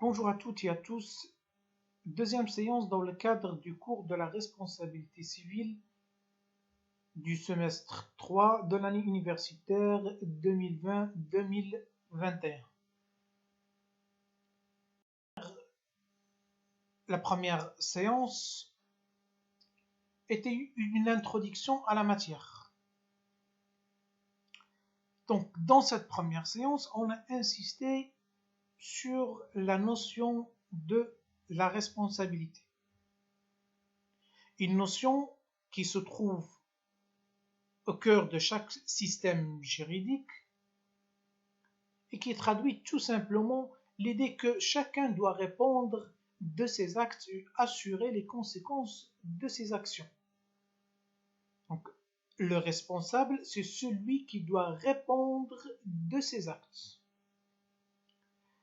Bonjour à toutes et à tous. Deuxième séance dans le cadre du cours de la responsabilité civile du semestre 3 de l'année universitaire 2020-2021. La première séance était une introduction à la matière. Donc, dans cette première séance, on a insisté sur la notion de la responsabilité. Une notion qui se trouve au cœur de chaque système juridique et qui traduit tout simplement l'idée que chacun doit répondre de ses actes et assurer les conséquences de ses actions. Donc, le responsable, c'est celui qui doit répondre de ses actes.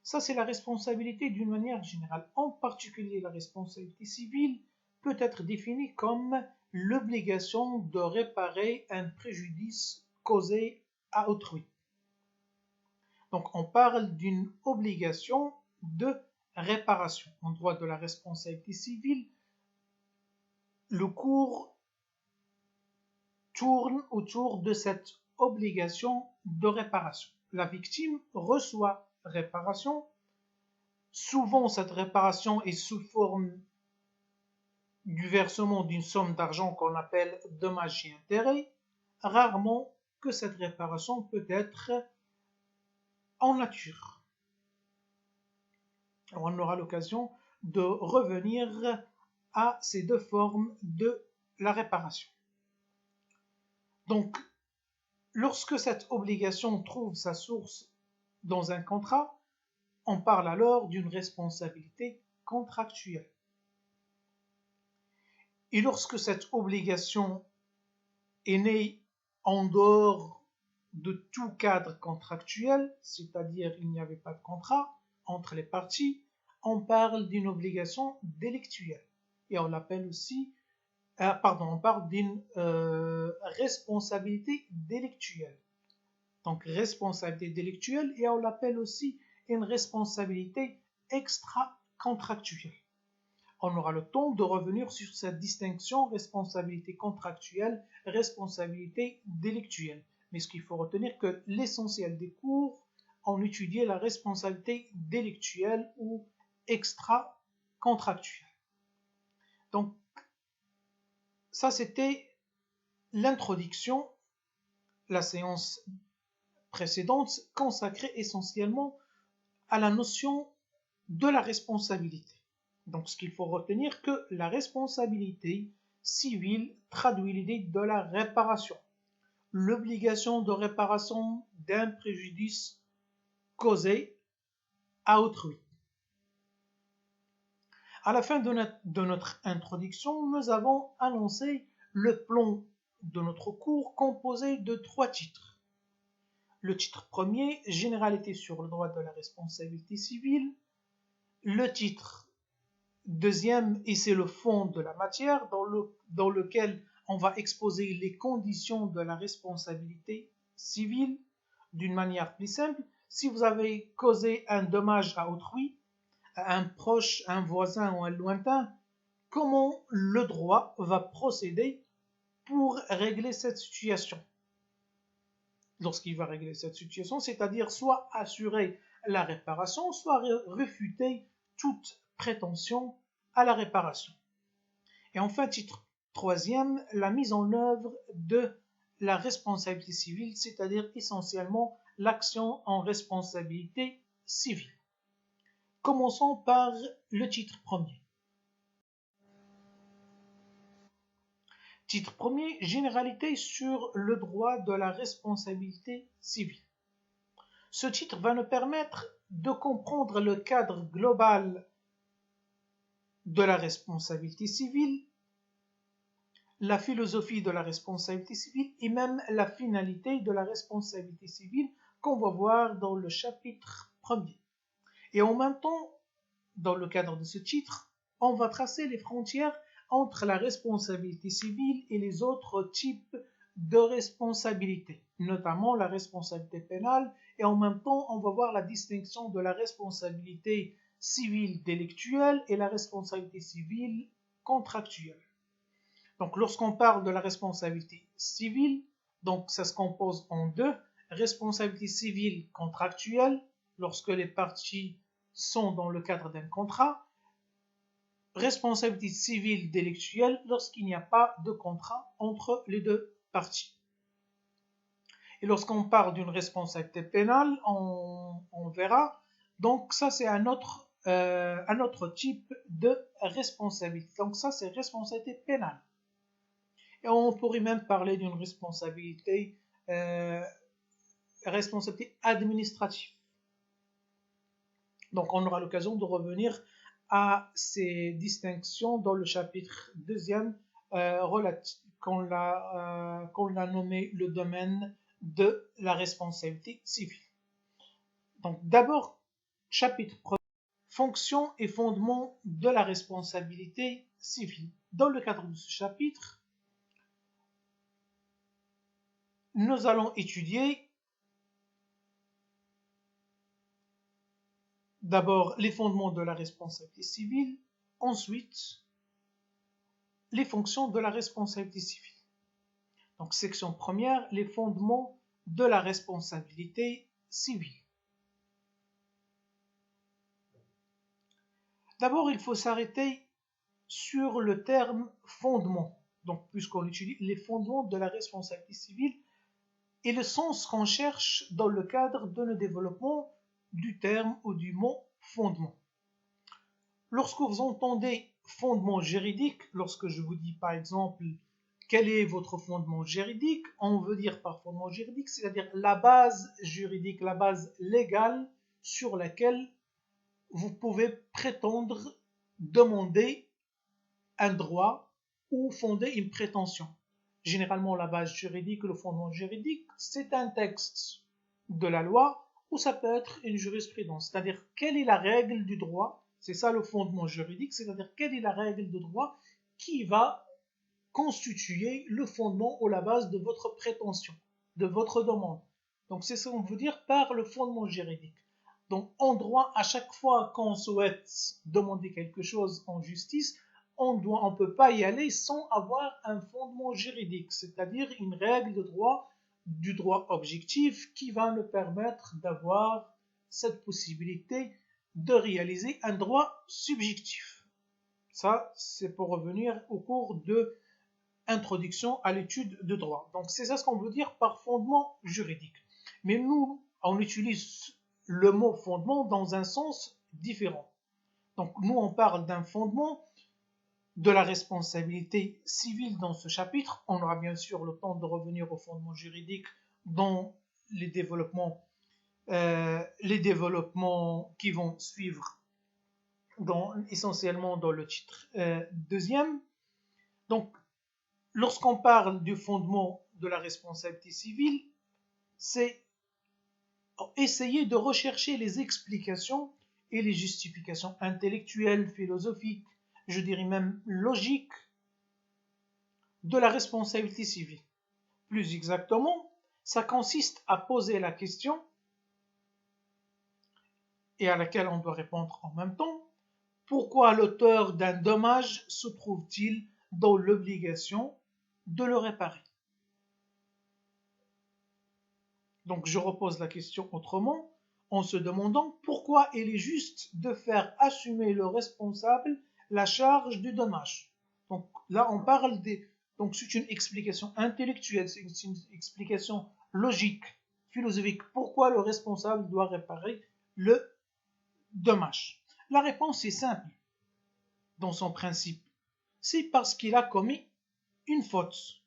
Ça, c'est la responsabilité d'une manière générale. En particulier, la responsabilité civile peut être définie comme l'obligation de réparer un préjudice causé à autrui. Donc, on parle d'une obligation de réparation. En droit de la responsabilité civile, le cours tourne autour de cette obligation de réparation. La victime reçoit réparation. Souvent, cette réparation est sous forme du versement d'une somme d'argent qu'on appelle dommages et intérêts. Rarement que cette réparation peut être en nature. Alors, on aura l'occasion de revenir à ces deux formes de la réparation. Donc, lorsque cette obligation trouve sa source dans un contrat, on parle alors d'une responsabilité contractuelle. Et lorsque cette obligation est née en dehors de tout cadre contractuel, c'est-à-dire il n'y avait pas de contrat entre les parties, on parle d'une obligation délictuelle. Et on l'appelle aussi, on parle d'une responsabilité délictuelle. Donc responsabilité délictuelle, et on l'appelle aussi une responsabilité extra-contractuelle. On aura le temps de revenir sur cette distinction responsabilité contractuelle, responsabilité délictuelle. Mais ce qu'il faut retenir que l'essentiel des cours ont étudié la responsabilité délictuelle ou extra-contractuelle. Donc, ça c'était l'introduction, la séance précédente consacrée essentiellement à la notion de la responsabilité. Donc, ce qu'il faut retenir que la responsabilité civile traduit l'idée de la réparation, l'obligation de réparation d'un préjudice causé à autrui. À la fin de notre introduction, nous avons annoncé le plan de notre cours composé de 3 titres. Le titre premier, Généralité sur le droit de la responsabilité civile. Le titre deuxième, et c'est le fond de la matière, dans lequel on va exposer les conditions de la responsabilité civile d'une manière plus simple. Si vous avez causé un dommage à autrui, à un proche, un voisin ou un lointain, comment le droit va procéder pour régler cette situation? Lorsqu'il va régler cette situation, c'est-à-dire soit assurer la réparation, soit réfuter toute prétention à la réparation. Et enfin, titre troisième, la mise en œuvre de la responsabilité civile, c'est-à-dire essentiellement l'action en responsabilité civile. Commençons par le titre premier. Titre premier, généralité sur le droit de la responsabilité civile. Ce titre va nous permettre de comprendre le cadre global de la responsabilité civile, la philosophie de la responsabilité civile et même la finalité de la responsabilité civile qu'on va voir dans le chapitre premier. Et en même temps, dans le cadre de ce titre, on va tracer les frontières entre la responsabilité civile et les autres types de responsabilité, notamment la responsabilité pénale, et en même temps, on va voir la distinction de la responsabilité civile délictuelle et la responsabilité civile contractuelle. Donc, lorsqu'on parle de la responsabilité civile, donc ça se compose en deux. Responsabilité civile contractuelle, lorsque les parties sont dans le cadre d'un contrat. Responsabilité civile délictuelle, lorsqu'il n'y a pas de contrat entre les deux parties. Et lorsqu'on parle d'une responsabilité pénale, on verra. Donc ça, c'est un autre type de responsabilité. Donc ça, c'est responsabilité pénale. Et on pourrait même parler d'une responsabilité administrative. Donc on aura l'occasion de revenir à ces distinctions dans le chapitre 2e qu'on l'a nommé le domaine de la responsabilité civile. Donc d'abord, chapitre 1er, fonctions et fondements de la responsabilité civile. Dans le cadre de ce chapitre, nous allons étudier d'abord les fondements de la responsabilité civile, ensuite les fonctions de la responsabilité civile. Donc section première, les fondements de la responsabilité civile. D'abord, il faut s'arrêter sur le terme fondement. Donc, puisqu'on étudie les fondements de la responsabilité civile et le sens qu'on cherche dans le cadre de le développement du terme ou du mot fondement. Lorsque vous entendez fondement juridique, lorsque je vous dis par exemple quel est votre fondement juridique, on veut dire par fondement juridique, c'est-à-dire la base juridique, la base légale sur laquelle vous pouvez prétendre demander un droit ou fonder une prétention. Généralement, la base juridique, le fondement juridique, c'est un texte de la loi ou ça peut être une jurisprudence. C'est-à-dire, quelle est la règle du droit? C'est ça le fondement juridique, c'est-à-dire quelle est la règle de droit qui va constituer le fondement ou la base de votre prétention, de votre demande. Donc, c'est ce qu'on veut dire par le fondement juridique. Donc, en droit, à chaque fois qu'on souhaite demander quelque chose en justice, on ne peut pas y aller sans avoir un fondement juridique, c'est-à-dire une règle de droit, du droit objectif qui va nous permettre d'avoir cette possibilité de réaliser un droit subjectif. Ça, c'est pour revenir au cours de introduction à l'étude de droit. Donc, c'est ça ce qu'on veut dire par fondement juridique. Mais nous, on utilise le mot fondement dans un sens différent. Donc, nous, on parle d'un fondement de la responsabilité civile dans ce chapitre. On aura bien sûr le temps de revenir au fondement juridique dans les développements qui vont suivre essentiellement dans le titre deuxième. Donc, lorsqu'on parle du fondement de la responsabilité civile, c'est essayer de rechercher les explications et les justifications intellectuelles, philosophiques, je dirais même logiques, de la responsabilité civile. Plus exactement, ça consiste à poser la question et à laquelle on doit répondre en même temps. Pourquoi l'auteur d'un dommage se trouve-t-il dans l'obligation de le réparer? Donc je repose la question autrement en se demandant pourquoi il est juste de faire assumer le responsable la charge du dommage. Donc là on parle donc c'est une explication intellectuelle, c'est une explication logique, philosophique. Pourquoi le responsable doit réparer le dommage? La réponse est simple dans son principe. C'est parce qu'il a commis une faute.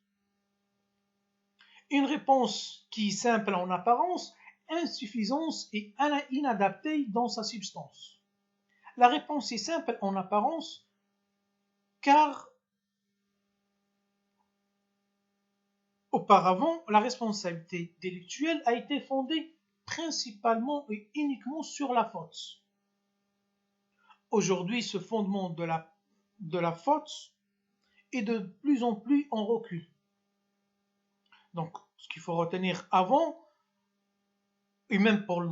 Une réponse qui est simple en apparence, insuffisante et inadaptée dans sa substance. La réponse est simple en apparence car auparavant, la responsabilité délictuelle a été fondée principalement et uniquement sur la faute. Aujourd'hui, ce fondement de la faute est de plus en plus en recul. Donc, ce qu'il faut retenir avant, et même pour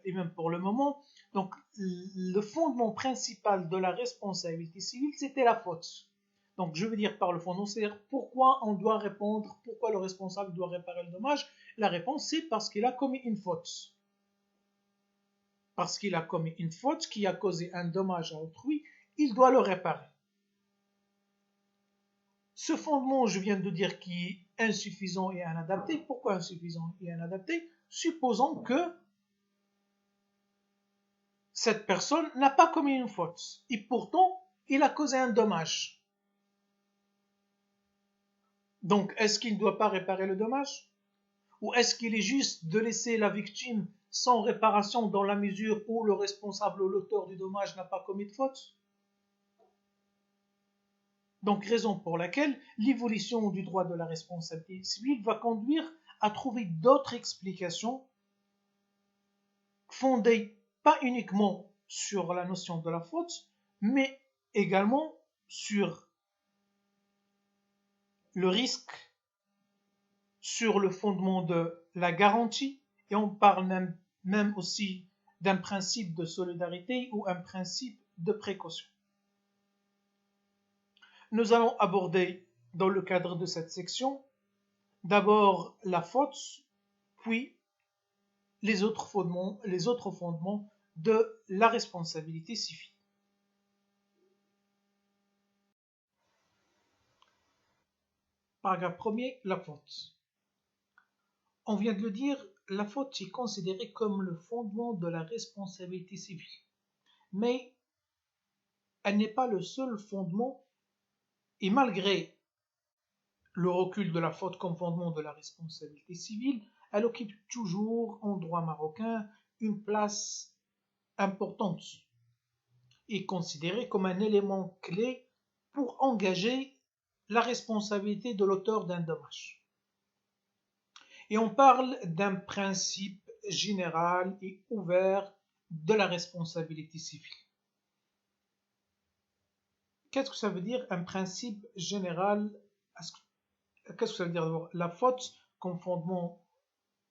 et même pour le moment. Donc, le fondement principal de la responsabilité civile, c'était la faute. Donc, je veux dire par le fondement, c'est-à-dire pourquoi on doit répondre, pourquoi le responsable doit réparer le dommage. La réponse, c'est parce qu'il a commis une faute. Parce qu'il a commis une faute qui a causé un dommage à autrui, il doit le réparer. Ce fondement, je viens de dire, qui est insuffisant et inadapté. Pourquoi insuffisant et inadapté? Supposons que cette personne n'a pas commis une faute et pourtant il a causé un dommage. Donc, est-ce qu'il ne doit pas réparer le dommage? Ou est-ce qu'il est juste de laisser la victime sans réparation dans la mesure où le responsable ou l'auteur du dommage n'a pas commis de faute? Donc, raison pour laquelle l'évolution du droit de la responsabilité civile va conduire à trouver d'autres explications fondées pas uniquement sur la notion de la faute, mais également sur le risque, sur le fondement de la garantie, et on parle même aussi d'un principe de solidarité ou un principe de précaution. Nous allons aborder dans le cadre de cette section d'abord la faute, puis les autres fondements de la responsabilité civile. Paragraphe 1er, la faute. On vient de le dire, la faute est considérée comme le fondement de la responsabilité civile. Mais elle n'est pas le seul fondement, et malgré le recul de la faute comme fondement de la responsabilité civile, elle occupe toujours en droit marocain une place importante et considérée comme un élément clé pour engager la responsabilité de l'auteur d'un dommage. Et on parle d'un principe général et ouvert de la responsabilité civile. Qu'est-ce que ça veut dire un principe général? Qu'est-ce que ça veut dire? La faute comme fondement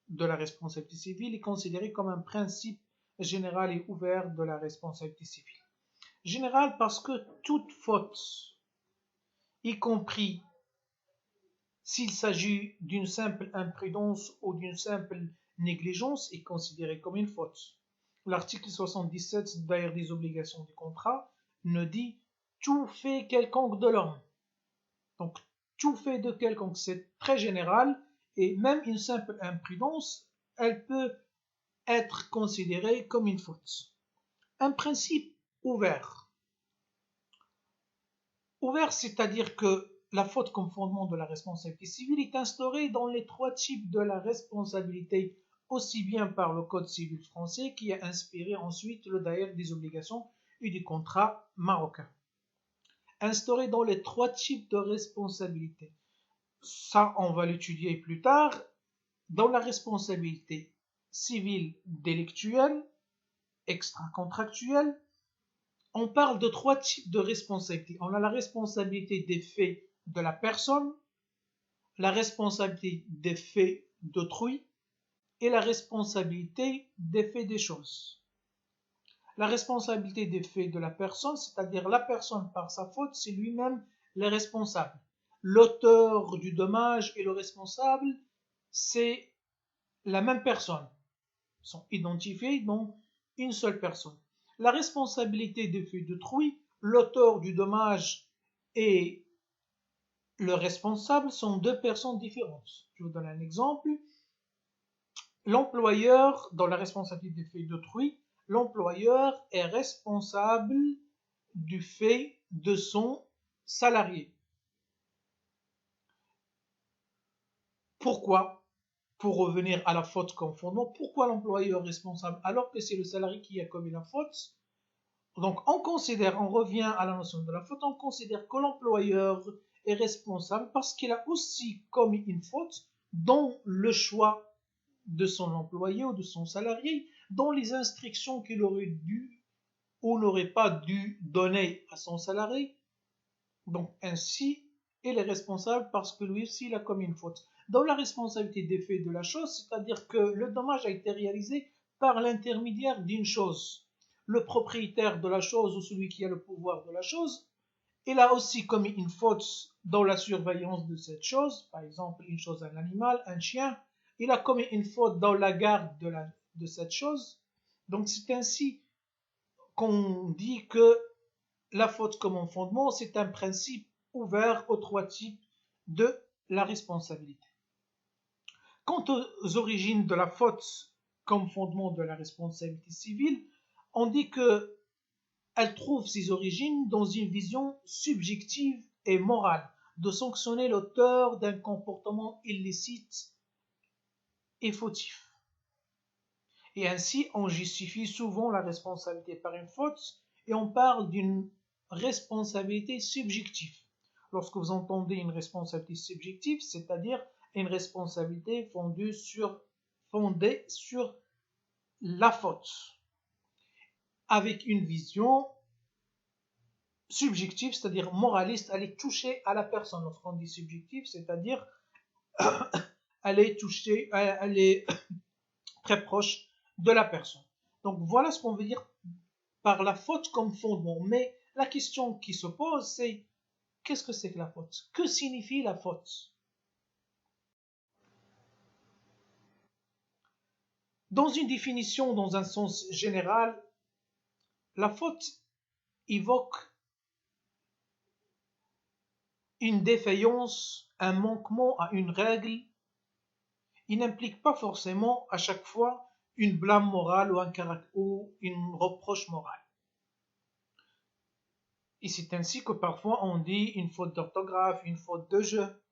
de la responsabilité civile est considérée comme un principe général et ouvert de la responsabilité civile. Général parce que toute faute, y compris s'il s'agit d'une simple imprudence ou d'une simple négligence, est considérée comme une faute. L'article 77 d'ailleurs des obligations du contrat ne dit tout fait quelconque de l'homme. Donc tout fait de quelconque, c'est très général et même une simple imprudence, elle peut être considérée comme une faute. Un principe ouvert. Ouvert, c'est-à-dire que la faute comme fondement de la responsabilité civile est instaurée dans les trois types de la responsabilité, aussi bien par le Code civil français qui a inspiré ensuite le Daïr des obligations et du contrat marocain. Instauré dans les trois types de responsabilité. Ça, on va l'étudier plus tard. Dans la responsabilité civile délictuelle, extra-contractuelle, on parle de trois types de responsabilité. On a la responsabilité des faits de la personne, la responsabilité des faits d'autrui et la responsabilité des faits des choses. La responsabilité des faits de la personne, c'est-à-dire la personne par sa faute, c'est lui-même le responsable. L'auteur du dommage et le responsable, c'est la même personne. Ils sont identifiés dans une seule personne. La responsabilité des faits d'autrui, l'auteur du dommage et le responsable sont deux personnes différentes. Je vous donne un exemple. L'employeur, dans la responsabilité des faits d'autrui, l'employeur est responsable du fait de son salarié. Pourquoi? Pour revenir à la faute comme fondement, pourquoi l'employeur est responsable alors que c'est le salarié qui a commis la faute? Donc on revient à la notion de la faute, on considère que l'employeur est responsable parce qu'il a aussi commis une faute dans le choix de son employé ou de son salarié, dans les instructions qu'il aurait dû ou n'aurait pas dû donner à son salarié. Donc ainsi, il est responsable parce que lui aussi il a commis une faute. Dans la responsabilité des faits de la chose, c'est-à-dire que le dommage a été réalisé par l'intermédiaire d'une chose. Le propriétaire de la chose ou celui qui a le pouvoir de la chose, il a aussi commis une faute dans la surveillance de cette chose, par exemple une chose, un animal, un chien, il a commis une faute dans la garde de cette chose. Donc c'est ainsi qu'on dit que la faute comme un fondement, c'est un principe ouvert aux trois types de la responsabilité. Quant aux origines de la faute comme fondement de la responsabilité civile, on dit qu'elle trouve ses origines dans une vision subjective et morale de sanctionner l'auteur d'un comportement illicite et fautif. Et ainsi, on justifie souvent la responsabilité par une faute et on parle d'une responsabilité subjective. Lorsque vous entendez une responsabilité subjective, c'est-à-dire une responsabilité fondée sur la faute, avec une vision subjective, c'est-à-dire moraliste, elle est touchée à la personne. Lorsqu'on dit subjective, c'est-à-dire elle est touchée, elle est très proche de la personne. Donc voilà ce qu'on veut dire par la faute comme fondement. Mais la question qui se pose, c'est qu'est-ce que c'est que la faute? Que signifie la faute? Dans une définition, dans un sens général, la faute évoque une défaillance, un manquement à une règle. Il n'implique pas forcément à chaque fois une blâme morale ou une reproche morale. Et c'est ainsi que parfois on dit une faute d'orthographe, une faute de jeu.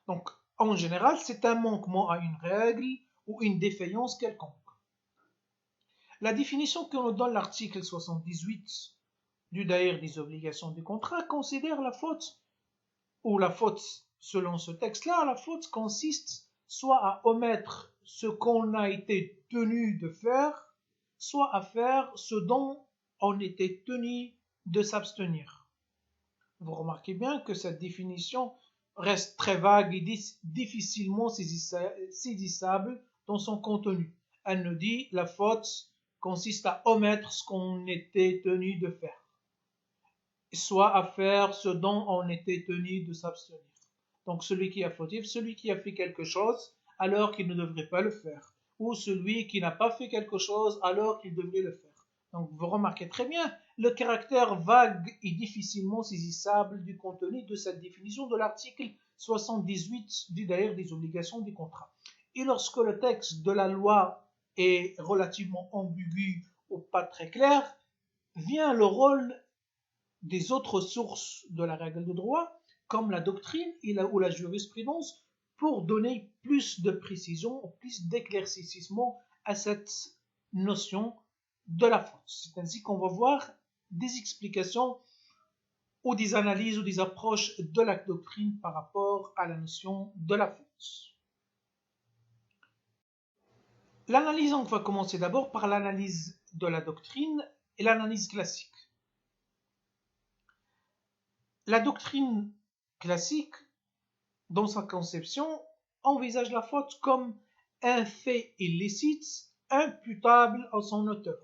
Donc, en général, c'est un manquement à une règle ou une défaillance quelconque. La définition que nous donne l'article 78 du Daïr des obligations du contrat considère la faute, ou la faute, selon ce texte-là, la faute consiste soit à omettre ce qu'on a été tenu de faire, soit à faire ce dont on était tenu de s'abstenir. Vous remarquez bien que cette définition reste très vague et difficilement saisissable dans son contenu. Elle nous dit la faute consiste à omettre ce qu'on était tenu de faire, soit à faire ce dont on était tenu de s'abstenir. Donc celui qui est fautif, celui qui a fait quelque chose alors qu'il ne devrait pas le faire, ou celui qui n'a pas fait quelque chose alors qu'il devrait le faire. Donc vous remarquez très bien le caractère vague et difficilement saisissable du contenu de cette définition de l'article 78 du Daïr des obligations du contrat. Et lorsque le texte de la loi est relativement ambigu ou pas très clair, vient le rôle des autres sources de la règle de droit, comme la doctrine ou la jurisprudence, pour donner plus de précision, plus d'éclaircissement à cette notion de la faute. C'est ainsi qu'on va voir des explications ou des analyses ou des approches de la doctrine par rapport à la notion de la faute. L'analyse, on va commencer d'abord par l'analyse de la doctrine et l'analyse classique. La doctrine classique, dans sa conception, envisage la faute comme un fait illicite imputable à son auteur.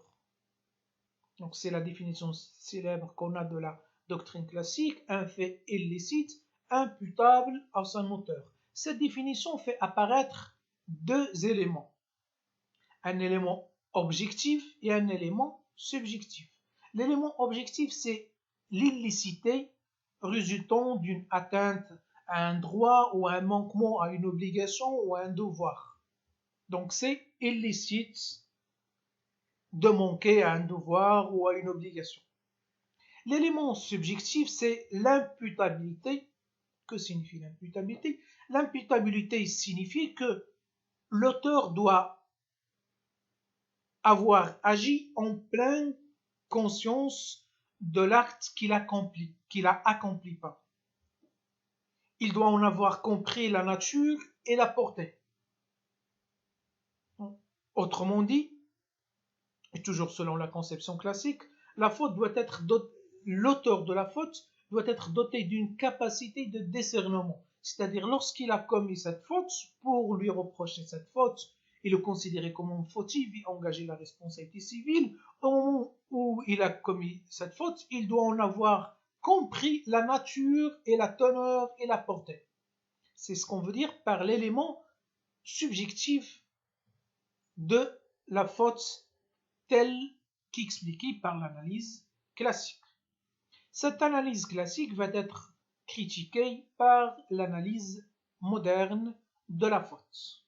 Donc c'est la définition célèbre qu'on a de la doctrine classique, un fait illicite imputable à son auteur. Cette définition fait apparaître deux éléments, un élément objectif et un élément subjectif. L'élément objectif, c'est l'illicité résultant d'une atteinte à un droit ou à un manquement à une obligation ou à un devoir. Donc c'est illicite de manquer à un devoir ou à une obligation. L'élément subjectif, c'est l'imputabilité. Que signifie l'imputabilité? L'imputabilité signifie que l'auteur doit avoir agi en pleine conscience de l'acte qu'il a accompli pas. Il doit en avoir compris la nature et la portée. Autrement dit, et toujours selon la conception classique, l'auteur de la faute doit être doté d'une capacité de discernement. C'est-à-dire lorsqu'il a commis cette faute, pour lui reprocher cette faute, il est considéré comme fautif et engagé la responsabilité civile. Au moment où il a commis cette faute, il doit en avoir compris la nature et la teneur et la portée. C'est ce qu'on veut dire par l'élément subjectif de la faute telle qu'expliquée par l'analyse classique. Cette analyse classique va être critiquée par l'analyse moderne de la faute.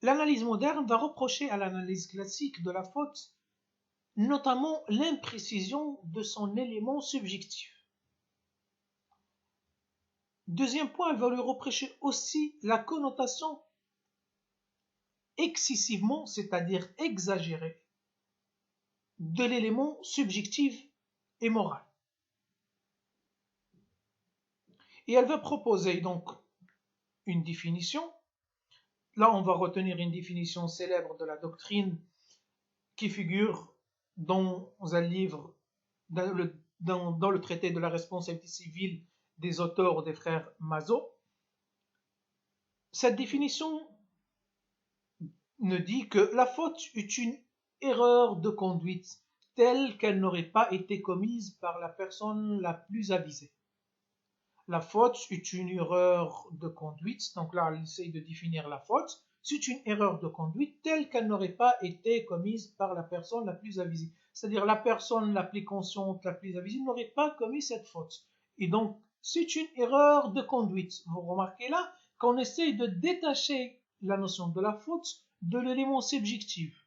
L'analyse moderne va reprocher à l'analyse classique de la faute notamment l'imprécision de son élément subjectif. Deuxième point, elle va lui reprocher aussi la connotation excessivement, c'est-à-dire exagérée, de l'élément subjectif et moral. Et elle va proposer donc une définition. Là, on va retenir une définition célèbre de la doctrine qui figure dans un livre, dans le traité de la responsabilité civile des auteurs des frères Mazot. Cette définition ne dit que la faute est une erreur de conduite telle qu'elle n'aurait pas été commise par la personne la plus avisée. La faute est une erreur de conduite, donc là elle essaye de définir la faute, c'est une erreur de conduite telle qu'elle n'aurait pas été commise par la personne la plus avisée. C'est-à-dire la personne la plus consciente, la plus avisée n'aurait pas commis cette faute. Et donc c'est une erreur de conduite. Vous remarquez là qu'on essaye de détacher la notion de la faute de l'élément subjectif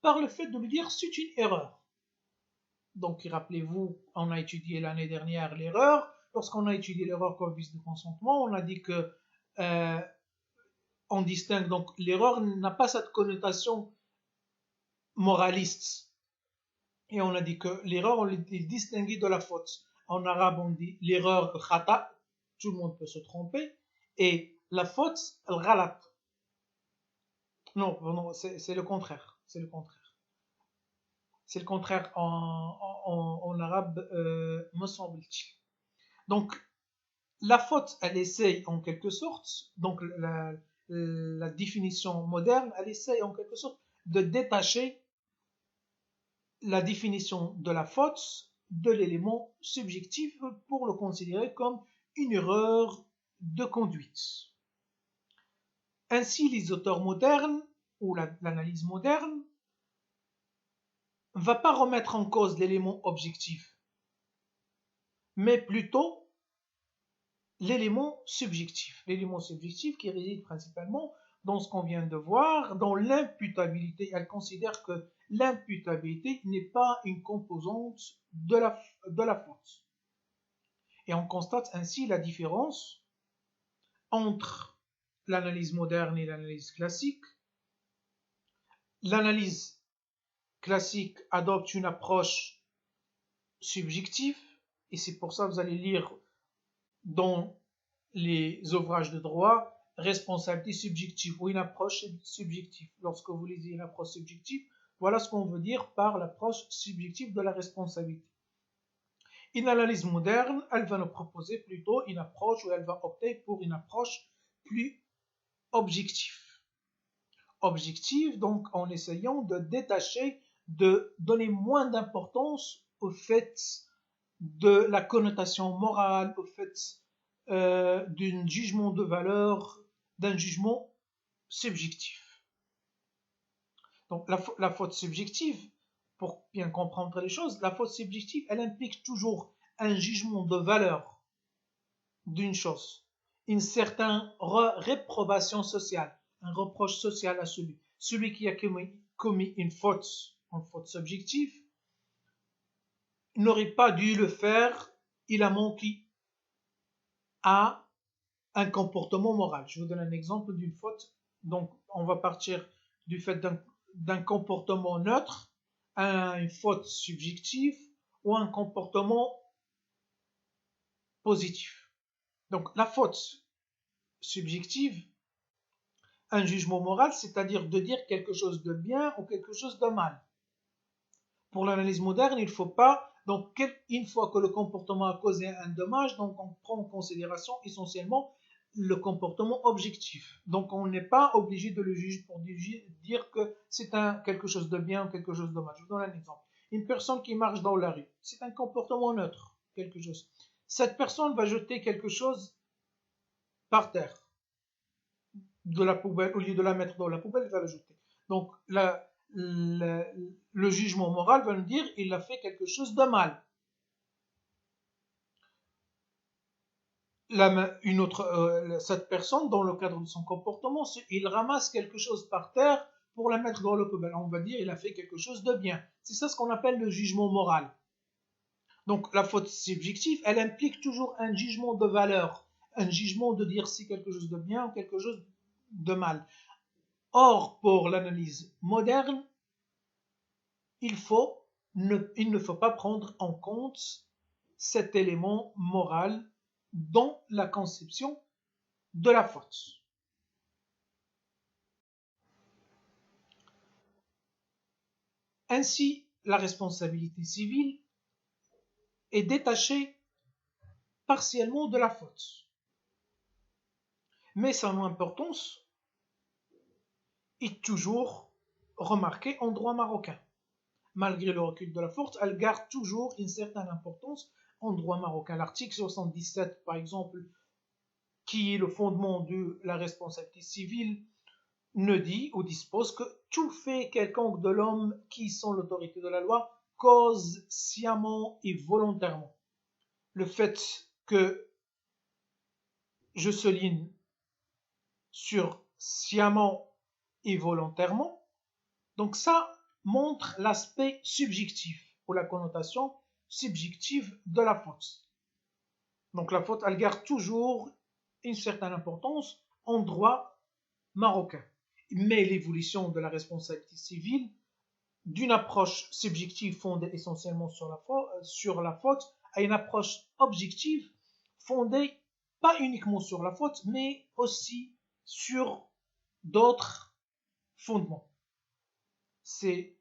par le fait de lui dire c'est une erreur. Donc rappelez-vous, on a étudié l'année dernière l'erreur. Lorsqu'on a étudié l'erreur comme vice de consentement, on a dit que on distingue donc l'erreur n'a pas cette connotation moraliste. Et on a dit que l'erreur, on est distinguée de la faute. En arabe, on dit l'erreur khata, tout le monde peut se tromper, et la faute, al-ghalat. Non, c'est le contraire. C'est le contraire. C'est le contraire en arabe, me semble-t-il. Donc, la faute, elle essaye en quelque sorte, donc la définition moderne, elle essaye en quelque sorte de détacher la définition de la faute de l'élément subjectif pour le considérer comme une erreur de conduite. Ainsi, les auteurs modernes ou l'analyse moderne ne va pas remettre en cause l'élément objectif, mais plutôt l'élément subjectif qui réside principalement dans ce qu'on vient de voir, dans l'imputabilité. Elle considère que l'imputabilité n'est pas une composante de la faute. Et on constate ainsi la différence entre l'analyse moderne et l'analyse classique. L'analyse classique adopte une approche subjective, et c'est pour ça que vous allez lire dans les ouvrages de droit responsabilité subjective ou une approche subjective. Lorsque vous lisez une approche subjective, voilà ce qu'on veut dire par l'approche subjective de la responsabilité. Une analyse moderne, elle va nous proposer plutôt une approche où elle va opter pour une approche plus objective. Objective, donc en essayant de détacher, de donner moins d'importance au fait de la connotation morale, au fait d'un jugement de valeur, d'un jugement subjectif. Donc la faute subjective, pour bien comprendre les choses, la faute subjective, elle implique toujours un jugement de valeur d'une chose, une certaine réprobation sociale, un reproche social à celui qui a commis une faute subjective, n'aurait pas dû le faire, il a manqué à un comportement moral. Je vous donne un exemple d'une faute. Donc, on va partir du fait d'un comportement neutre à une faute subjective ou un comportement positif. Donc, la faute subjective, un jugement moral, c'est-à-dire de dire quelque chose de bien ou quelque chose de mal. Pour l'analyse moderne, il ne faut pas, donc une fois que le comportement a causé un dommage, donc on prend en considération essentiellement le comportement objectif. Donc on n'est pas obligé de le juger pour dire que c'est quelque chose de bien ou quelque chose de mal. Je vous donne un exemple. Une personne qui marche dans la rue, c'est un comportement neutre, quelque chose. Cette personne va jeter quelque chose par terre, de la poubelle, au lieu de la mettre dans la poubelle, il va la jeter. Donc le jugement moral va nous dire il a fait quelque chose de mal. Cette personne, dans le cadre de son comportement, il ramasse quelque chose par terre pour la mettre dans le poubelle. On va dire il a fait quelque chose de bien. C'est ça ce qu'on appelle le jugement moral. Donc la faute subjective, elle implique toujours un jugement de valeur, un jugement de dire si quelque chose de bien ou quelque chose de mal. Or, pour l'analyse moderne, il ne faut pas prendre en compte cet élément moral dans la conception de la faute. Ainsi, la responsabilité civile est détachée partiellement de la faute. Mais son importance est toujours remarquée en droit marocain. Malgré le recul de la faute, elle garde toujours une certaine importance en droit marocain. L'article 77, par exemple, qui est le fondement de la responsabilité civile, ne dit ou dispose que tout fait quelconque de l'homme qui, sans l'autorité de la loi, cause sciemment et volontairement. Le fait que je souligne sur sciemment et volontairement, donc ça montre l'aspect subjectif ou la connotation subjective de la faute. Donc la faute, elle garde toujours une certaine importance en droit marocain. Mais l'évolution de la responsabilité civile, d'une approche subjective fondée essentiellement sur la faute, à une approche objective fondée pas uniquement sur la faute, mais aussi sur d'autres fondements. Ces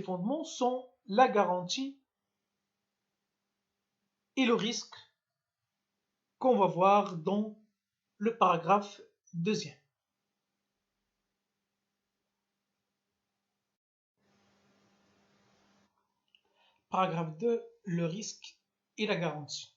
fondements sont la garantie et le risque qu'on va voir dans le paragraphe 2e. Paragraphe 2, le risque et la garantie.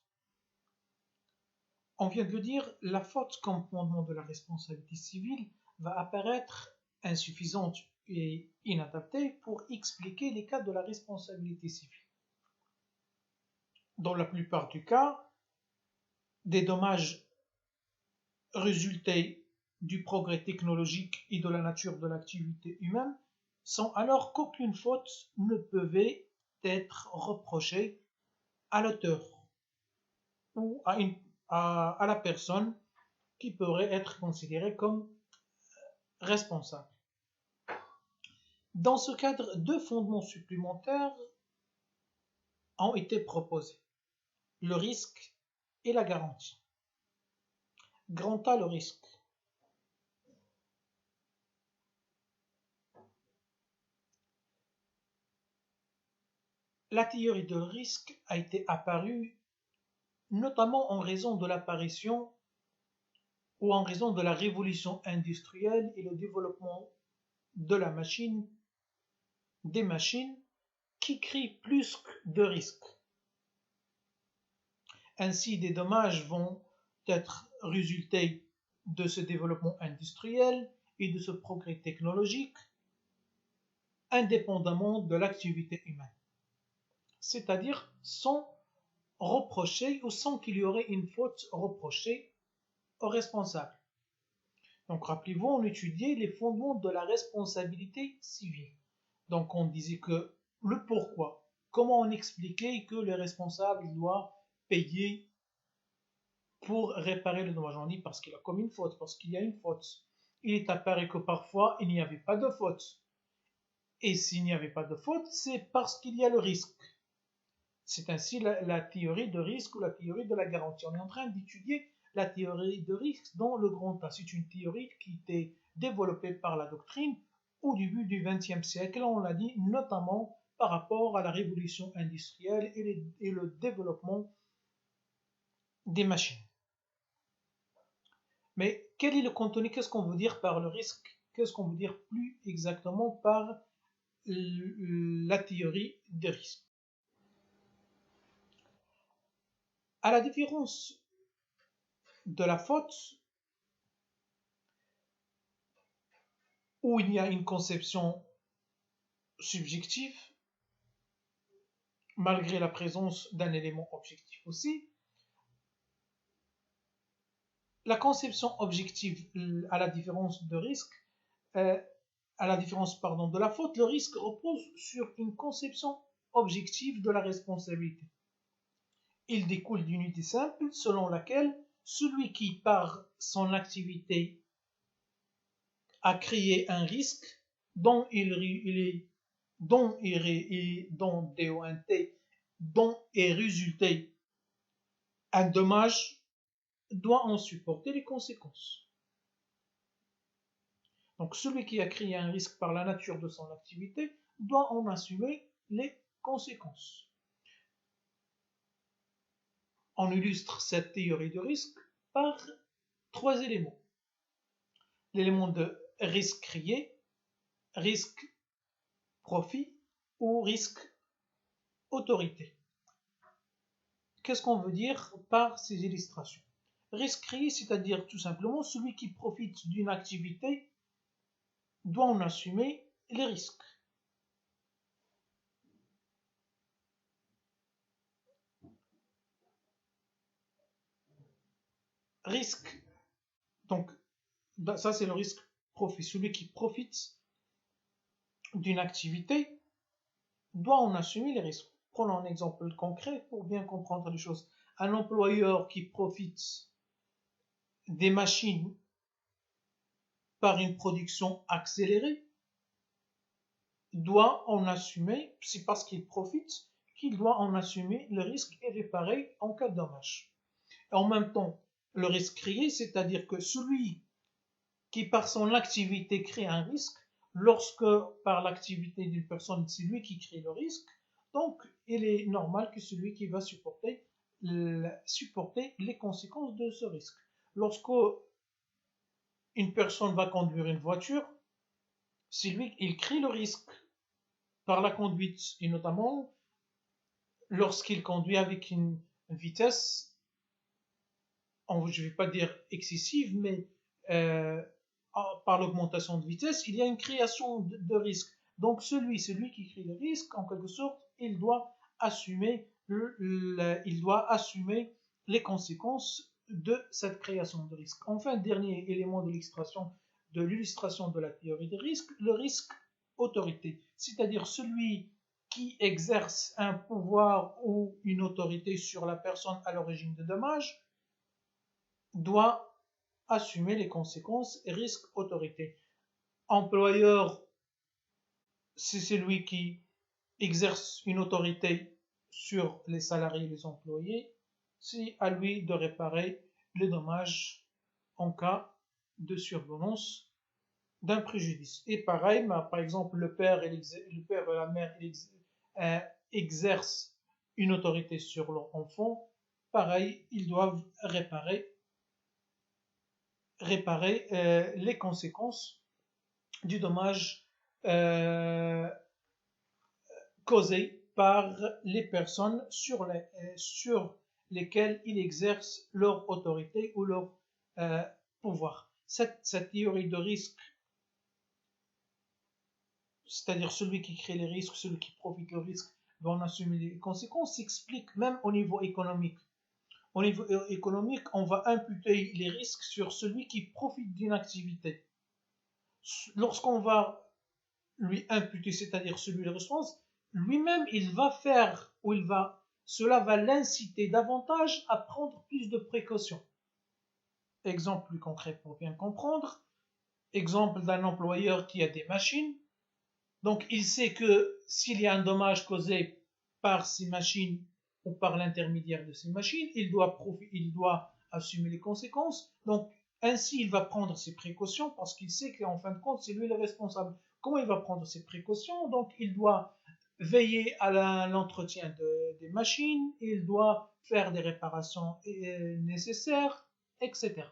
On vient de le dire, la faute comme fondement de la responsabilité civile va apparaître insuffisante et inadaptée pour expliquer les cas de la responsabilité civile. Dans la plupart du cas, des dommages résultés du progrès technologique et de la nature de l'activité humaine sont alors qu'aucune faute ne pouvait être reprochée à l'auteur ou à la personne qui pourrait être considérée comme responsable. Dans ce cadre, deux fondements supplémentaires ont été proposés, le risque et la garantie. Grand A, le risque. La théorie de risque a été apparue notamment en raison de l'apparition ou en raison de la révolution industrielle et le développement de la machine, des machines qui créent plus de risques. Ainsi, des dommages vont être résultés de ce développement industriel et de ce progrès technologique indépendamment de l'activité humaine, c'est-à-dire sans reprocher ou sans qu'il y aurait une faute reprochée au responsable. Donc rappelez-vous, on étudiait les fondements de la responsabilité civile. Donc on disait que le pourquoi, comment on expliquait que le responsable doit payer pour réparer le dommage. On dit parce qu'il a commis une faute, parce qu'il y a une faute. Il est apparu que parfois il n'y avait pas de faute. Et s'il n'y avait pas de faute, c'est parce qu'il y a le risque. C'est ainsi la théorie de risque ou la théorie de la garantie. On est en train d'étudier la théorie de risque dans le grand A. C'est une théorie qui était développée par la doctrine au début du XXe siècle, on l'a dit, notamment par rapport à la révolution industrielle et le développement des machines. Mais quel est le contenu? Qu'est-ce qu'on veut dire par le risque? Qu'est-ce qu'on veut dire plus exactement par la théorie des risques? À la différence de la faute, où il y a une conception subjective, malgré la présence d'un élément objectif aussi, la conception objective, à la différence de risque, euh, à la différence pardon, de la faute, le risque repose sur une conception objective de la responsabilité. Il découle d'une idée simple selon laquelle celui qui, par son activité, a créé un risque dont il est dont est résulté un dommage doit en supporter les conséquences. Donc celui qui a créé un risque par la nature de son activité doit en assumer les conséquences. On illustre cette théorie de risque par trois éléments. L'élément de risque créé, risque profit ou risque autorité. Qu'est-ce qu'on veut dire par ces illustrations? Risque créé, c'est-à-dire tout simplement celui qui profite d'une activité doit en assumer les risques. Risque, donc ça c'est le risque profit. Celui qui profite d'une activité doit en assumer les risques. Prenons un exemple concret pour bien comprendre les choses. Un employeur qui profite des machines par une production accélérée doit en assumer, c'est parce qu'il profite qu'il doit en assumer le risque et réparer en cas de dommage. Et en même temps, le risque créé, c'est-à-dire que celui qui par son activité crée un risque, lorsque par l'activité d'une personne, c'est lui qui crée le risque, donc il est normal que celui qui va supporter les conséquences de ce risque. Lorsque une personne va conduire une voiture, c'est lui qui crée le risque par la conduite, et notamment lorsqu'il conduit avec une vitesse, je ne vais pas dire excessive, mais euh, par l'augmentation de vitesse, il y a une création de risque. Donc celui qui crée le risque, en quelque sorte, il doit assumer les conséquences de cette création de risque. Enfin, dernier élément de l'illustration de la théorie des risques, le risque autorité, c'est-à-dire celui qui exerce un pouvoir ou une autorité sur la personne à l'origine de dommages doit assumer les conséquences et risque autorité. Employeur, c'est celui qui exerce une autorité sur les salariés et les employés, c'est à lui de réparer les dommages en cas de survenance d'un préjudice. Et pareil, par exemple, le père et la mère exercent une autorité sur leur enfant, pareil, ils doivent réparer les conséquences du dommage euh, causé par les personnes sur lesquelles ils exercent leur autorité ou leur euh, pouvoir. Cette théorie de risque, c'est-à-dire celui qui crée les risques, celui qui profite du risque, va en assumer les conséquences, s'explique même au niveau économique. Au niveau économique, on va imputer les risques sur celui qui profite d'une activité. Lorsqu'on va lui imputer, c'est-à-dire celui de réponse, lui-même, cela va l'inciter davantage à prendre plus de précautions. Exemple plus concret pour bien comprendre, exemple d'un employeur qui a des machines, donc il sait que s'il y a un dommage causé par ces machines ou par l'intermédiaire de ces machines, il doit assumer les conséquences, donc ainsi il va prendre ses précautions parce qu'il sait qu'en fin de compte c'est lui le responsable. Comment il va prendre ses précautions? Donc il doit veiller à l'entretien des machines, il doit faire des réparations nécessaires, etc.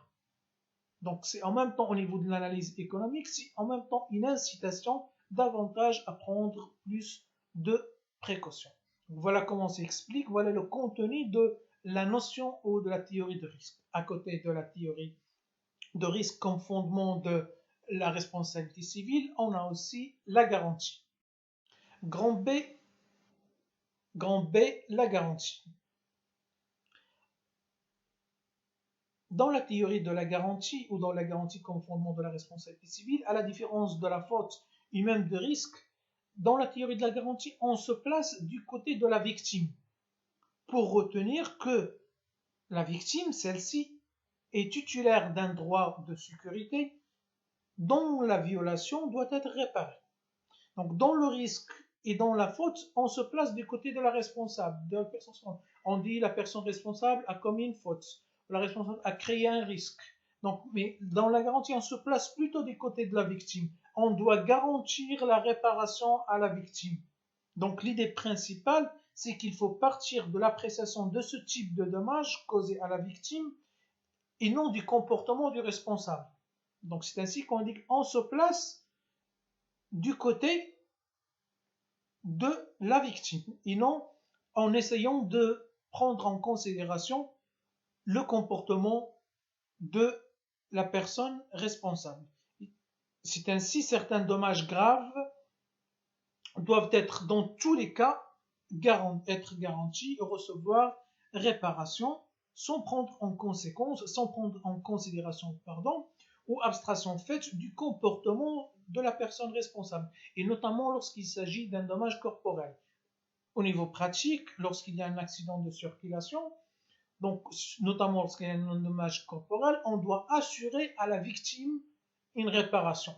Donc c'est en même temps au niveau de l'analyse économique, c'est en même temps une incitation davantage à prendre plus de précautions. Donc, voilà comment s'explique, voilà le contenu de la notion ou de la théorie de risque. À côté de la théorie de risque comme fondement de la responsabilité civile, on a aussi la garantie. Grand B, la garantie. Dans la théorie de la garantie ou dans la garantie comme fondement de la responsabilité civile, à la différence de la faute et même de risque, dans la théorie de la garantie, on se place du côté de la victime pour retenir que la victime, celle-ci, est titulaire d'un droit de sécurité dont la violation doit être réparée. Donc, dans le risque et dans la faute, on se place du côté de la responsable. On dit la personne responsable a commis une faute, la responsable a créé un risque. Donc, mais dans la garantie, on se place plutôt du côté de la victime. On doit garantir la réparation à la victime. Donc, l'idée principale, c'est qu'il faut partir de l'appréciation de ce type de dommage causé à la victime et non du comportement du responsable. Donc, c'est ainsi qu'on dit qu'on se place du côté de la victime et non en essayant de prendre en considération le comportement de la personne responsable. C'est ainsi certains dommages graves doivent être dans tous les cas être garantis et recevoir réparation sans prendre en considération, ou abstraction faite du comportement de la personne responsable, et notamment lorsqu'il s'agit d'un dommage corporel. Au niveau pratique, lorsqu'il y a un accident de circulation, donc notamment lorsqu'il y a un dommage corporel, on doit assurer à la victime une réparation,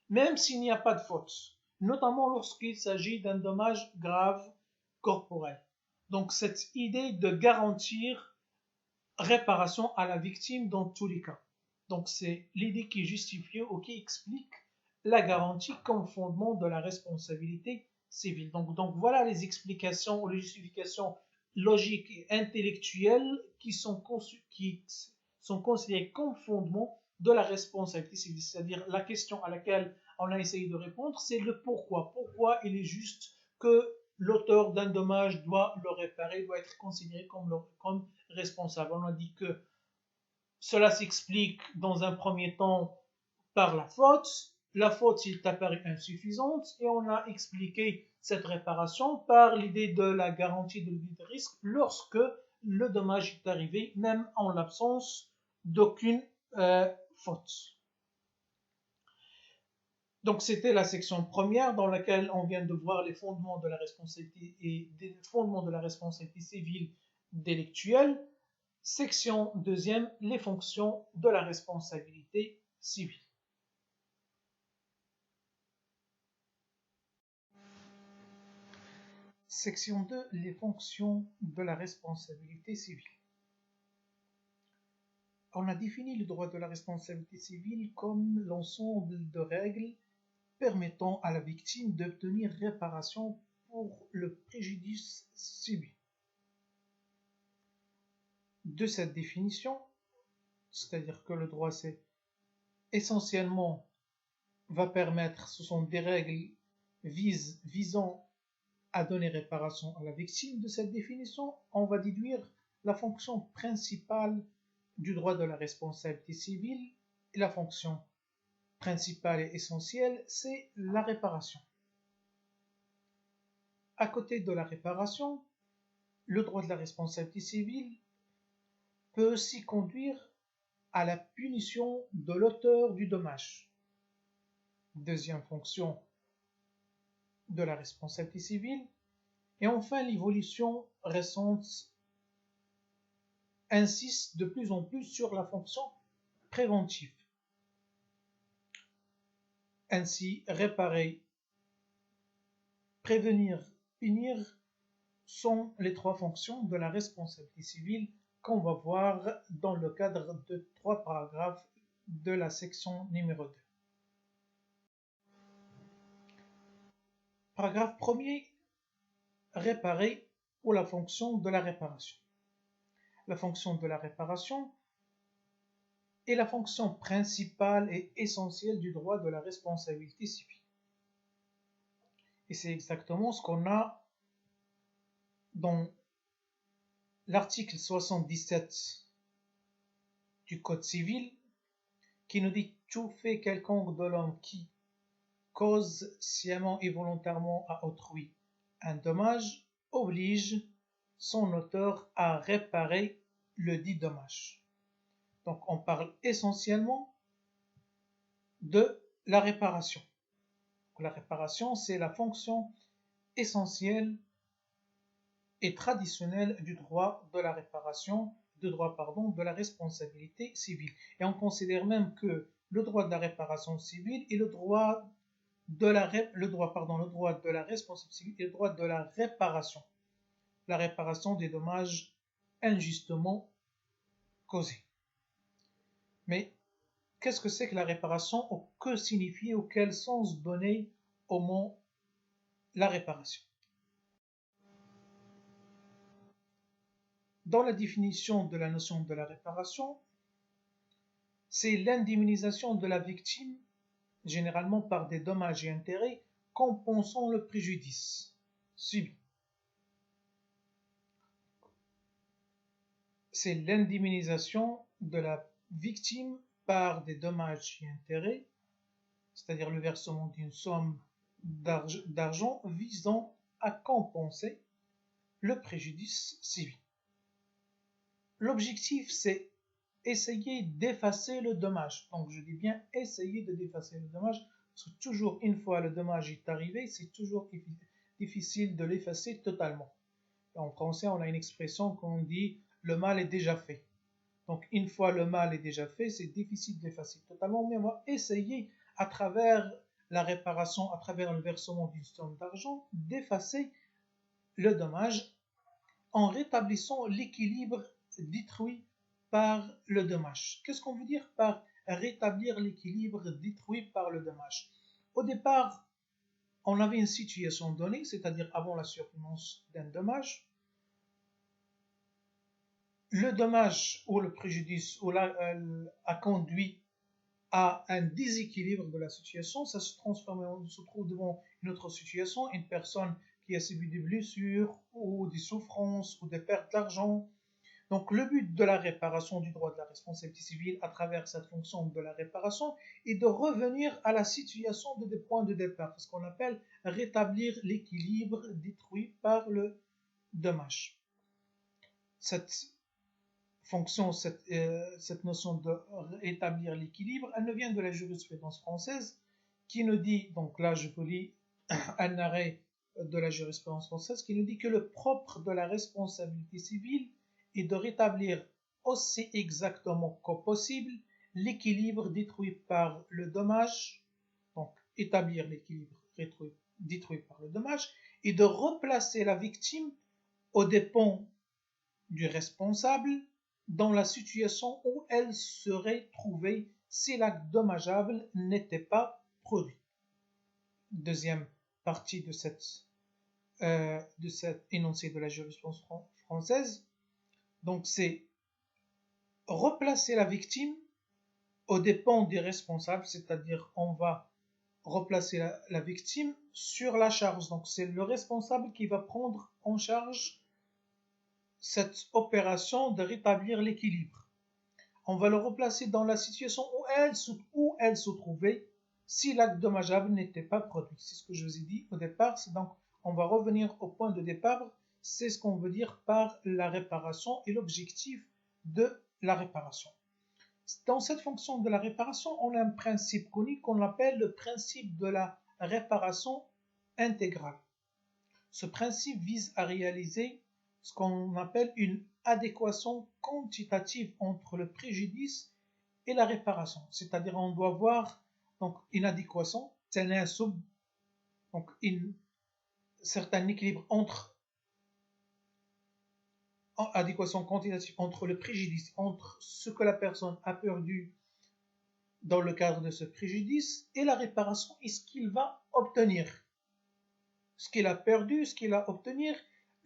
même s'il n'y a pas de faute, notamment lorsqu'il s'agit d'un dommage grave corporel. Donc cette idée de garantir réparation à la victime dans tous les cas. Donc c'est l'idée qui justifie ou qui explique la garantie comme fondement de la responsabilité civile. Donc voilà les explications ou les justifications logiques et intellectuelles qui sont considérées comme fondement de la responsabilité civile. C'est-à-dire la question à laquelle on a essayé de répondre, c'est le pourquoi. Pourquoi il est juste que l'auteur d'un dommage doit le réparer, doit être considéré comme responsable. On a dit que cela s'explique dans un premier temps par la faute. La faute est apparue insuffisante et on a expliqué cette réparation par l'idée de la garantie de risque lorsque le dommage est arrivé, même en l'absence d'aucune faute. Donc c'était la section première dans laquelle on vient de voir les fondements de la responsabilité et des fondements de la responsabilité civile délictuelle. Section deuxième, les fonctions de la responsabilité civile. Section 2, les fonctions de la responsabilité civile. On a défini le droit de la responsabilité civile comme l'ensemble de règles permettant à la victime d'obtenir réparation pour le préjudice subi. De cette définition, c'est-à-dire que le droit c'est essentiellement va permettre, ce sont des règles visant à donner réparation à la victime. De cette définition, on va déduire la fonction principale du droit de la responsabilité civile, et la fonction principale et essentielle, c'est la réparation. À côté de la réparation, le droit de la responsabilité civile peut aussi conduire à la punition de l'auteur du dommage. Deuxième fonction de la responsabilité civile. Et enfin, l'évolution récente insiste de plus en plus sur la fonction préventive. Ainsi, réparer, prévenir, punir sont les trois fonctions de la responsabilité civile qu'on va voir dans le cadre de 3 paragraphes de la section numéro 2. Paragraphe 1er, réparer ou la fonction de la réparation. La fonction de la réparation est la fonction principale et essentielle du droit de la responsabilité civile. Et c'est exactement ce qu'on a dans l'article 77 du Code civil qui nous dit tout fait quelconque de l'homme qui cause sciemment et volontairement à autrui un dommage oblige son auteur à réparer le dit dommage. Donc on parle essentiellement de la réparation. La réparation, c'est la fonction essentielle et traditionnelle du droit de la réparation, de la responsabilité civile. Et on considère même que le droit de la réparation civile et le droit de la responsabilité civile et le droit de la réparation des dommages injustement causés. Mais qu'est-ce que c'est que la réparation ou que signifie ou quel sens donner au mot la réparation? Dans la définition de la notion de la réparation, c'est l'indemnisation de la victime, généralement par des dommages et intérêts compensant le préjudice subi. C'est l'indemnisation de la victime par des dommages et intérêts, c'est-à-dire le versement d'une somme d'argent visant à compenser le préjudice subi. L'objectif, c'est essayer d'effacer le dommage. Donc je dis bien essayer de d'effacer le dommage, parce que toujours une fois le dommage est arrivé, c'est toujours difficile de l'effacer totalement. En français, on a une expression qu'on dit le mal est déjà fait. Donc une fois le mal est déjà fait, c'est difficile d'effacer totalement, mais on va essayer à travers la réparation, à travers le versement d'une somme d'argent, d'effacer le dommage en rétablissant l'équilibre détruit par le dommage. Qu'est-ce qu'on veut dire par rétablir l'équilibre détruit par le dommage? Au départ, on avait une situation donnée, c'est-à-dire avant la survenance d'un dommage. Le dommage ou le préjudice a conduit à un déséquilibre de la situation, ça se transforme, on se trouve devant une autre situation, une personne qui a subi des blessures ou des souffrances ou des pertes d'argent. Donc le but de la réparation du droit de la responsabilité civile à travers cette fonction de la réparation est de revenir à la situation de point de départ, ce qu'on appelle rétablir l'équilibre détruit par le dommage. Cette fonction, cette notion de rétablir l'équilibre, elle nous vient de la jurisprudence française qui nous dit, donc là je vous lis un arrêt de la jurisprudence française qui nous dit que le propre de la responsabilité civile est de rétablir aussi exactement que possible l'équilibre détruit par le dommage, donc établir l'équilibre détruit par le dommage, et de replacer la victime aux dépens du responsable dans la situation où elle serait trouvée si l'acte dommageable n'était pas produit. Deuxième partie de cet énoncé de la jurisprudence française, donc c'est replacer la victime aux dépens des responsables, c'est-à-dire on va replacer la victime sur la charge, donc c'est le responsable qui va prendre en charge cette opération de rétablir l'équilibre. On va le replacer dans la situation où elle se trouvait si l'acte dommageable n'était pas produit. C'est ce que je vous ai dit au départ. Donc, on va revenir au point de départ. C'est ce qu'on veut dire par la réparation et l'objectif de la réparation. Dans cette fonction de la réparation, on a un principe connu qu'on appelle le principe de la réparation intégrale. Ce principe vise à réaliser ce qu'on appelle une adéquation quantitative entre le préjudice et la réparation. C'est-à-dire on doit voir donc une adéquation, donc un certain équilibre entre adéquation quantitative entre le préjudice, entre ce que la personne a perdu dans le cadre de ce préjudice et la réparation et ce qu'il va obtenir. Ce qu'il a perdu, ce qu'il va obtenir,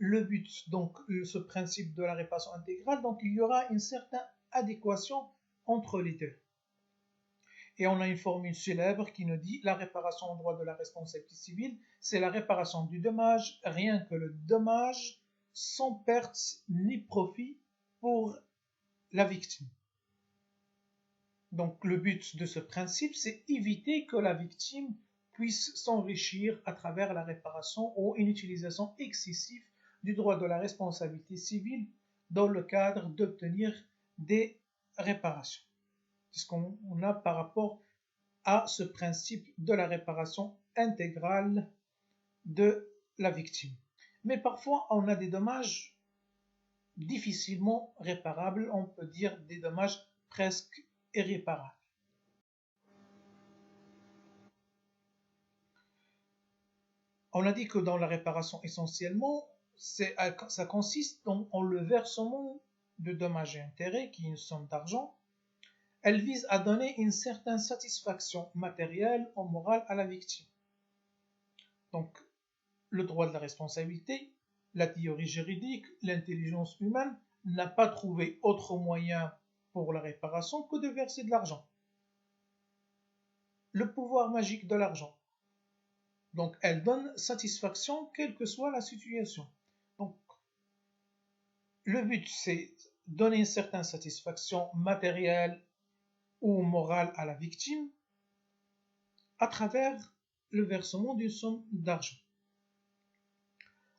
le but, donc ce principe de la réparation intégrale, donc il y aura une certaine adéquation entre les deux. Et on a une formule célèbre qui nous dit la réparation en droit de la responsabilité civile, c'est la réparation du dommage, rien que le dommage, sans perte ni profit pour la victime. Donc le but de ce principe, c'est éviter que la victime puisse s'enrichir à travers la réparation ou une utilisation excessive du droit de la responsabilité civile dans le cadre d'obtenir des réparations. C'est ce qu'on a par rapport à ce principe de la réparation intégrale de la victime. Mais parfois, on a des dommages difficilement réparables, on peut dire des dommages presque irréparables. On a dit que dans la réparation, essentiellement, ça consiste en le versement de dommages et intérêts, qui est une somme d'argent. Elle vise à donner une certaine satisfaction matérielle ou morale à la victime. Donc, le droit de la responsabilité, la théorie juridique, l'intelligence humaine n'a pas trouvé autre moyen pour la réparation que de verser de l'argent. Le pouvoir magique de l'argent. Donc, elle donne satisfaction quelle que soit la situation. Donc, le but, c'est donner une certaine satisfaction matérielle ou morale à la victime à travers le versement d'une somme d'argent.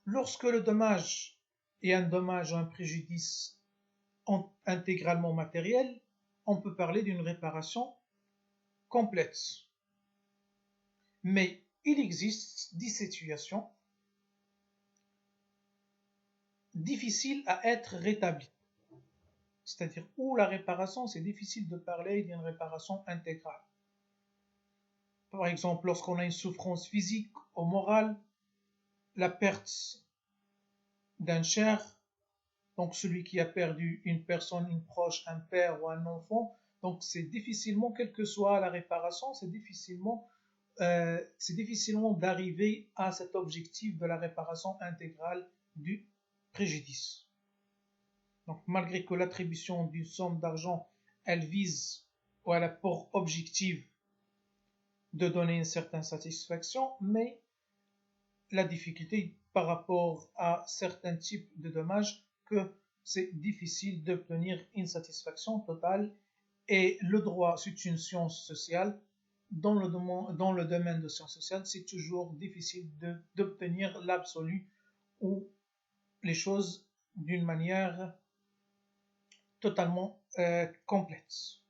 Lorsque le dommage est un dommage ou un préjudice intégralement matériel, on peut parler d'une réparation complète. Mais il existe des situations difficiles à être rétablies. C'est-à-dire où la réparation, c'est difficile de parler d'une réparation intégrale. Par exemple, lorsqu'on a une souffrance physique ou morale, la perte d'un cher, donc celui qui a perdu une personne, une proche, un père ou un enfant, donc c'est difficilement, quelle que soit la réparation, c'est difficilement d'arriver à cet objectif de la réparation intégrale du préjudice. Donc malgré que l'attribution d'une somme d'argent, elle vise ou elle a pour objectif de donner une certaine satisfaction, mais la difficulté par rapport à certains types de dommages que c'est difficile d'obtenir une satisfaction totale et le droit, c'est une science sociale. Dans le domaine de sciences sociales, c'est toujours difficile d'obtenir l'absolu ou les choses d'une manière totalement complète.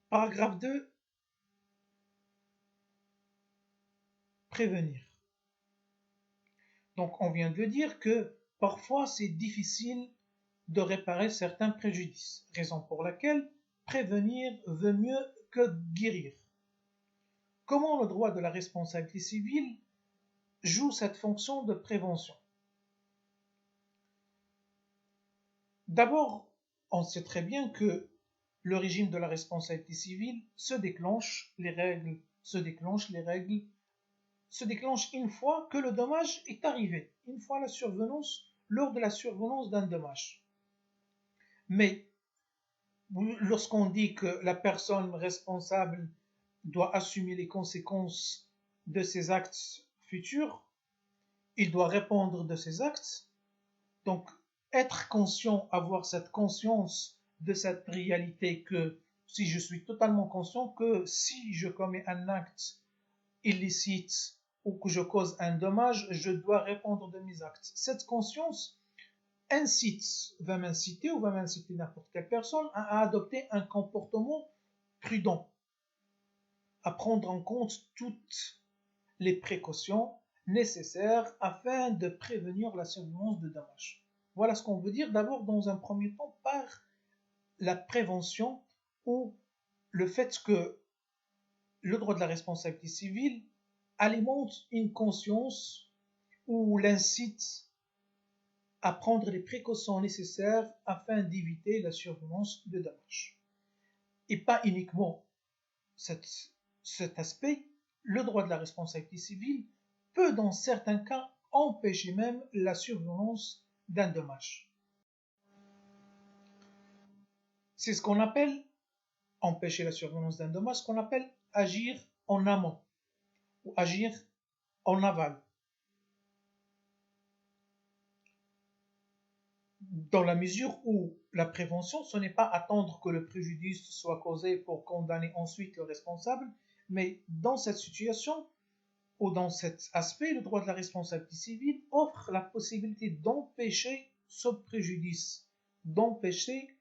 Paragraphe 2. Prévenir. Donc on vient de dire que parfois c'est difficile de réparer certains préjudices, raison pour laquelle prévenir vaut mieux que guérir. Comment le droit de la responsabilité civile joue cette fonction de prévention? D'abord, on sait très bien que le régime de la responsabilité civile se déclenche une fois que le dommage est arrivé, lors de la survenance d'un dommage. Mais lorsqu'on dit que la personne responsable doit assumer les conséquences de ses actes futurs, il doit répondre de ses actes. Donc, être conscient, avoir cette conscience de cette réalité que si je suis totalement conscient que si je commets un acte illicite ou que je cause un dommage, je dois répondre de mes actes. Cette conscience va m'inciter n'importe quelle personne à adopter un comportement prudent, à prendre en compte toutes les précautions nécessaires afin de prévenir la survenance de dommages. Voilà ce qu'on veut dire d'abord dans un premier temps par la prévention ou le fait que le droit de la responsabilité civile alimente une conscience ou l'incite à prendre les précautions nécessaires afin d'éviter la survenance de dommages. Et pas uniquement cet aspect, le droit de la responsabilité civile peut dans certains cas empêcher même la survenance d'un dommage. C'est ce qu'on appelle, empêcher la survenance d'un dommage, ce qu'on appelle agir en amont ou agir en aval. Dans la mesure où la prévention, ce n'est pas attendre que le préjudice soit causé pour condamner ensuite le responsable, mais dans cette situation ou dans cet aspect, le droit de la responsabilité civile offre la possibilité d'empêcher ce préjudice, d'empêcher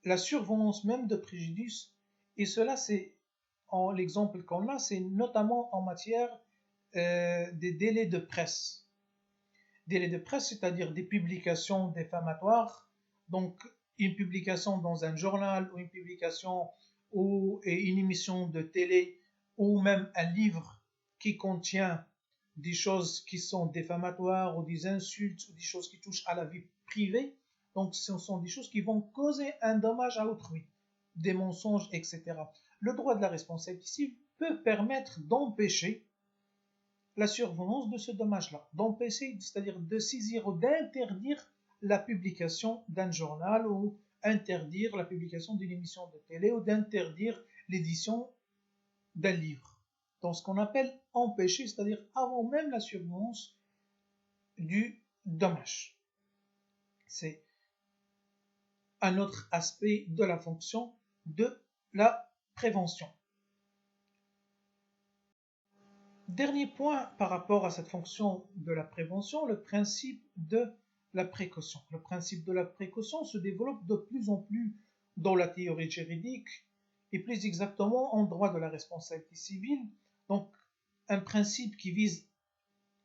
la survenance même de préjudice. Et cela, c'est l'exemple qu'on a, c'est notamment en matière des délais de presse. Délais de presse, c'est-à-dire des publications diffamatoires, donc une publication dans un journal ou une publication ou une émission de télé ou même un livre qui contient des choses qui sont diffamatoires ou des insultes ou des choses qui touchent à la vie privée. Donc ce sont des choses qui vont causer un dommage à autrui, des mensonges, etc. Le droit de la responsabilité civile peut permettre d'empêcher la survenance de ce dommage-là, d'empêcher, c'est-à-dire de saisir ou d'interdire la publication d'un journal ou interdire la publication d'une émission de télé ou d'interdire l'édition d'un livre. Dans ce qu'on appelle empêcher, c'est-à-dire avant même la survenance du dommage. C'est un autre aspect de la fonction de la prévention. Dernier point par rapport à cette fonction de la prévention, le principe de la précaution. Le principe de la précaution se développe de plus en plus dans la théorie juridique et plus exactement en droit de la responsabilité civile. Donc, un principe qui vise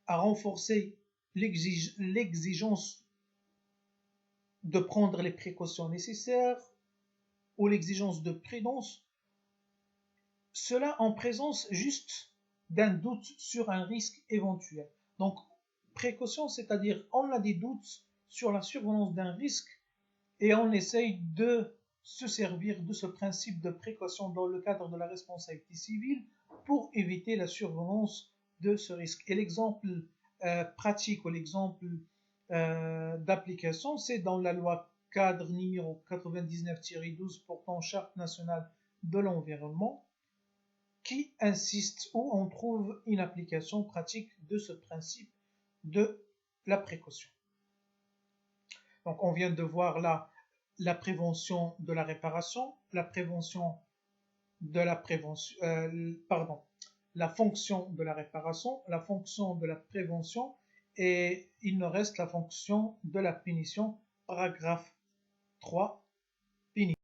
à renforcer l'exigence de prendre les précautions nécessaires ou l'exigence de prudence, cela en présence juste d'un doute sur un risque éventuel. Donc, précaution, c'est-à-dire on a des doutes sur la survenance d'un risque et on essaye de se servir de ce principe de précaution dans le cadre de la responsabilité civile pour éviter la survenance de ce risque. Et l'exemple pratique ou l'exemple d'application, c'est dans la loi cadre numéro 99-12 portant charte nationale de l'environnement, qui insiste où on trouve une application pratique de ce principe de la précaution. Donc on vient de voir là la prévention de la réparation, la prévention de la prévention, la fonction de la réparation, la fonction de la prévention, et il nous reste la fonction de la punition, paragraphe 3, punition.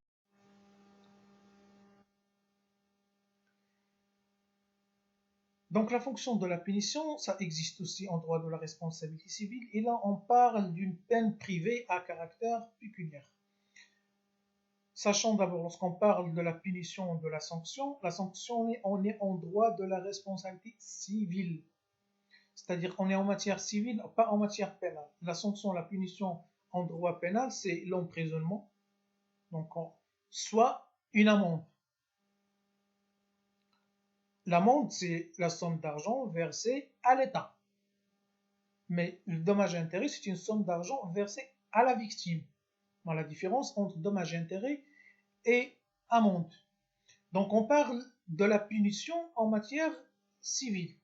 Donc la fonction de la punition, ça existe aussi en droit de la responsabilité civile, et là on parle d'une peine privée à caractère pécuniaire. Sachant d'abord, lorsqu'on parle de la punition ou de la sanction, on est en droit de la responsabilité civile. C'est-à-dire on est en matière civile, pas en matière pénale. La sanction, la punition en droit pénal, c'est l'emprisonnement, donc soit une amende. L'amende, c'est la somme d'argent versée à l'État. Mais le dommage et intérêt, c'est une somme d'argent versée à la victime. Voilà la différence entre dommage et intérêt et amende. Donc on parle de la punition en matière civile.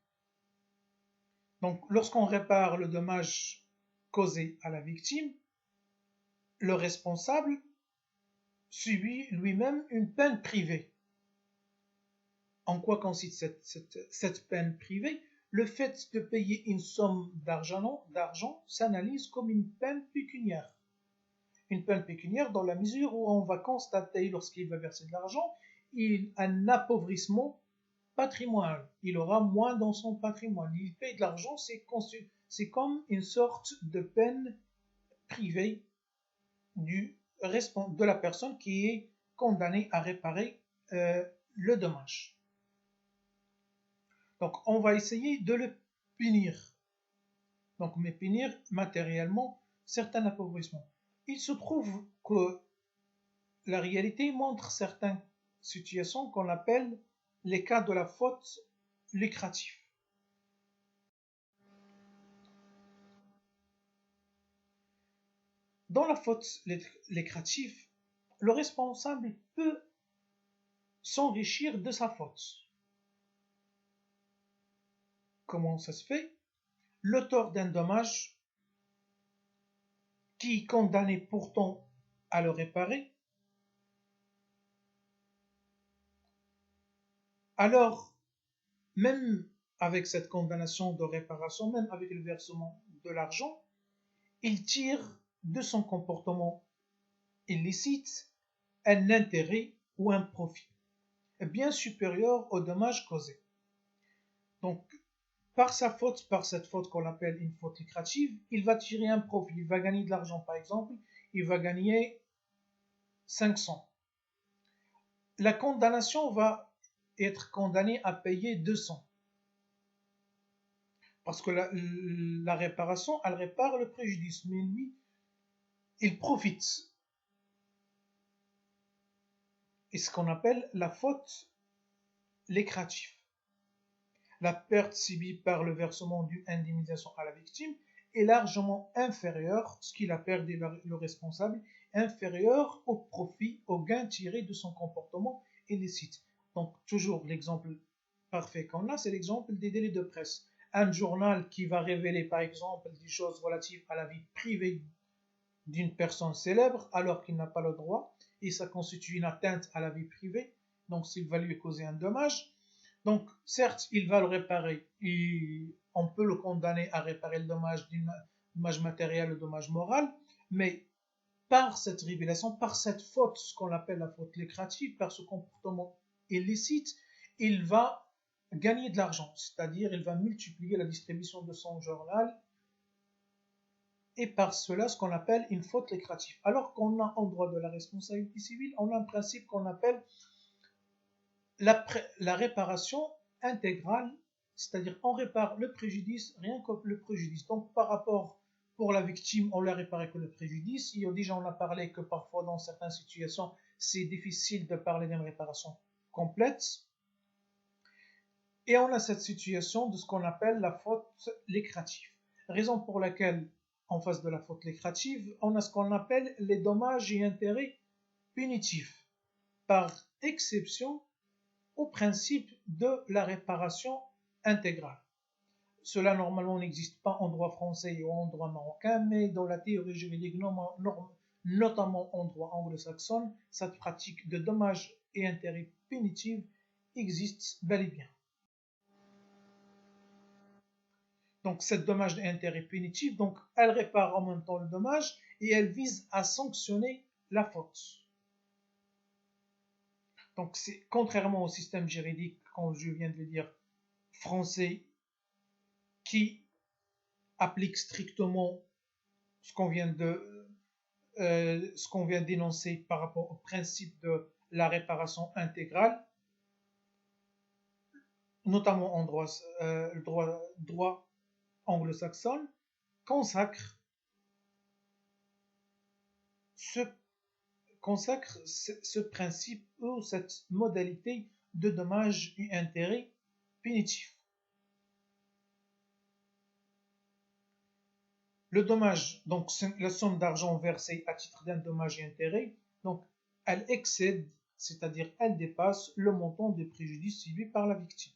Donc lorsqu'on répare le dommage causé à la victime, le responsable subit lui-même une peine privée. En quoi consiste cette peine privée? Le fait de payer une somme d'argent s'analyse comme une peine pécuniaire. Une peine pécuniaire dans la mesure où on va constater, lorsqu'il va verser de l'argent, un appauvrissement patrimonial. Il aura moins dans son patrimoine. Il paye de l'argent, c'est comme une sorte de peine privée de la personne qui est condamnée à réparer le dommage. Donc on va essayer de le punir. Donc mais punir matériellement certains appauvrissements. Il se trouve que la réalité montre certaines situations qu'on appelle les cas de la faute lucrative. Dans la faute lucrative, le responsable peut s'enrichir de sa faute. Comment ça se fait? L'auteur d'un dommage qui est condamné pourtant à le réparer, alors même avec cette condamnation de réparation, même avec le versement de l'argent, il tire de son comportement illicite un intérêt ou un profit bien supérieur au dommage causé. Donc, par sa faute, par cette faute qu'on appelle une faute lucrative, il va tirer un profit, il va gagner de l'argent par exemple, il va gagner 500. La condamnation va être condamné à payer 200. Parce que la réparation, elle répare le préjudice, mais lui, il profite. Et ce qu'on appelle la faute lucrative. La perte subie par le versement d'une indemnisation à la victime est largement inférieure, ce qu'il a perdu le responsable, inférieur au profit, au gain tiré de son comportement illicite. Donc toujours l'exemple parfait qu'on a, c'est l'exemple des délits de presse. Un journal qui va révéler par exemple des choses relatives à la vie privée d'une personne célèbre alors qu'il n'a pas le droit, et ça constitue une atteinte à la vie privée, donc s'il va lui causer un dommage, donc certes il va le réparer, et on peut le condamner à réparer le dommage, dommage matériel ou dommage moral, mais par cette révélation, par cette faute, ce qu'on appelle la faute lucrative, par ce comportement illicite, il va gagner de l'argent, c'est-à-dire il va multiplier la distribution de son journal, et par cela ce qu'on appelle une faute lucrative. Alors qu'on a en droit de la responsabilité civile, on a un principe qu'on appelle la réparation intégrale, c'est-à-dire on répare le préjudice, rien que le préjudice. Donc par rapport pour la victime, on l'a réparé que le préjudice. Et déjà on a parlé que parfois dans certaines situations, c'est difficile de parler d'une réparation complète. Et on a cette situation de ce qu'on appelle la faute lucrative. Raison pour laquelle, en face de la faute lucrative, on a ce qu'on appelle les dommages et intérêts punitifs, par exception au principe de la réparation intégrale. Cela normalement n'existe pas en droit français ou en droit marocain, mais dans la théorie juridique, notamment en droit anglo-saxon, cette pratique de dommages et intérêts punitifs existe bel et bien. Donc, cette dommage et intérêt punitif, donc elle répare en même temps le dommage et elle vise à sanctionner la faute. Donc, c'est contrairement au système juridique, comme je viens de le dire, français, qui applique strictement ce qu'on vient d'énoncer par rapport au principe de la réparation intégrale, notamment en droit anglo-saxon, consacre ce principe ou cette modalité de dommages et intérêts punitifs. Le dommage, donc la somme d'argent versée à titre d'un dommage et intérêt, donc elle excède, c'est-à-dire elle dépasse le montant des préjudices subis par la victime.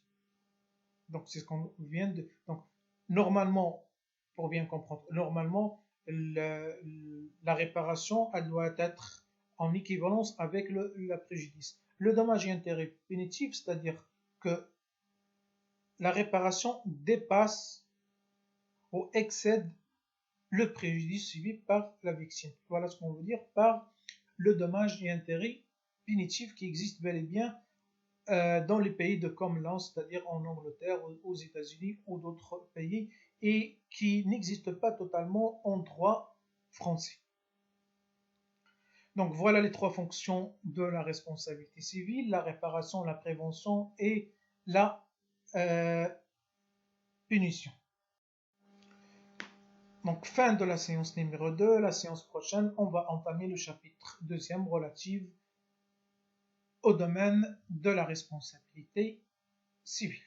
Donc c'est ce qu'on vient de. Donc normalement, pour bien comprendre, normalement la réparation, elle doit être en équivalence avec le préjudice. Le dommage et intérêt punitif, c'est-à-dire que la réparation dépasse ou excède le préjudice subi par la victime. Voilà ce qu'on veut dire par le dommage et intérêt punitif qui existe bel et bien dans les pays de common, c'est-à-dire en Angleterre, aux États-Unis ou d'autres pays, et qui n'existe pas totalement en droit français. Donc voilà les trois fonctions de la responsabilité civile: la réparation, la prévention et la punition. Donc fin de la séance numéro 2, la séance prochaine, on va entamer le chapitre 2e relatif au domaine de la responsabilité civile.